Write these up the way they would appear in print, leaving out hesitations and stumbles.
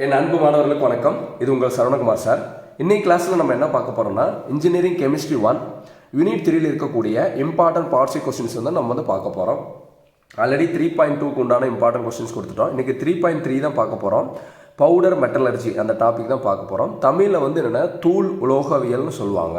என் அன்பு மாணவர்களுக்கு வணக்கம். இது உங்கள் சரவணகுமார் சார். இன்னைக்கு கிளாஸில் நம்ம என்ன பார்க்க போகிறோம்னா இன்ஜினியரிங் கெமிஸ்ட்ரி 1 யூனிட் 3ல் இருக்கக்கூடிய இம்பார்ட்டன்ட் பார்ட்ஸி கொஸ்டின்ஸ் வந்து நம்ம வந்து பார்க்க போகிறோம். ஆல்ரெடி 3.2க்கு உண்டான இம்பார்ட்டன்ட் கொஸ்டின்ஸ் கொடுத்துட்டோம். இன்றைக்கி 3.3 தான் பார்க்க போகிறோம். பவுடர் மெட்டலர்ஜி அந்த டாபிக் தான் பார்க்க போகிறோம். தமிழில் வந்து என்னென்னா தூள் உலோகவியல்னு சொல்லுவாங்க.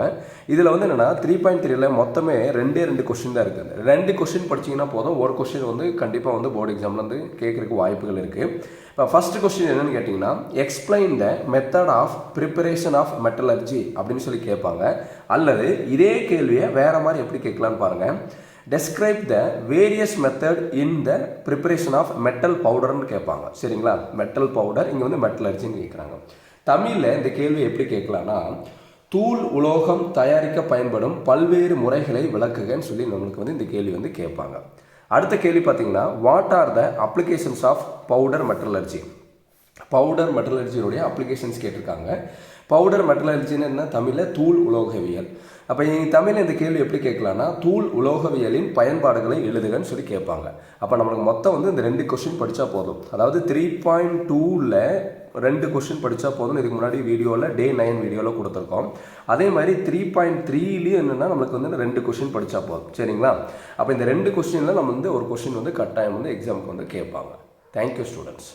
இதில் வந்து என்னென்னா 3.3ல் மொத்தமே ரெண்டு கொஸ்டின் தான் இருக்குது. 2 கொஸ்டின் படிச்சிங்கன்னா போதும். ஒரு கொஸ்டின் வந்து கண்டிப்பாக வந்து போர்டு எக்ஸாமில் வந்து கேட்குறதுக்கு வாய்ப்புகள் இருக்குது. இப்போ ஃபர்ஸ்ட் கொஸ்டின் என்னென்னு கேட்டிங்கன்னா explain the method of preparation of metallurgy அப்படின்னு சொல்லி கேட்பாங்க. அல்லது இதே கேள்வியை வேறு மாதிரி எப்படி கேட்கலான்னு பாருங்கள். Describe the various method in the preparation of metal பவுடர்னு கேட்பாங்க. சரிங்களா, மெட்டல் பவுடர் இங்கே வந்து மெட்டலர்ஜின்னு கேட்குறாங்க. தமிழில் இந்த கேள்வி எப்படி கேட்கலான்னா தூள் உலோகம் தயாரிக்க பயன்படும் பல்வேறு முறைகளை விளக்குகன்னு சொல்லி நம்மளுக்கு வந்து இந்த கேள்வி வந்து கேட்பாங்க. அடுத்த கேள்வி பார்த்தீங்கன்னா what are the applications of powder metallurgy. Powder மெட்டலர்ஜியோடைய அப்ளிகேஷன்ஸ் கேட்டிருக்காங்க. பவுடர் மெட்டலர்ஜின்னு என்ன தமிழில் தூள் உலோகவியல். அப்போ தமிழில் இந்த கேள்வி எப்படி கேட்கலான்னா தூள் உலோகவியலின் பயன்பாடுகளை எழுதுகன்னு சொல்லி கேட்பாங்க. அப்போ நம்மளுக்கு மொத்தம் வந்து இந்த 2 கொஸ்டின் படித்தா போதும். அதாவது 3.2ல் 2 கொஸ்டின் படித்தா போதும். இதுக்கு முன்னாடி வீடியோவில் டே 9 வீடியோவில் கொடுத்துருக்கோம். அதே மாதிரி 3.3லேயும் என்னென்னா நம்மளுக்கு வந்து 2 கொஸ்டின் படித்தா போதும். சரிங்களா, அப்போ இந்த 2 கொஸ்டினில் நம்ம வந்து ஒரு கொஸ்டின் வந்து கட்டாயம் வந்து எக்ஸாமுக்கு வந்து கேட்பாங்க. Thank you students.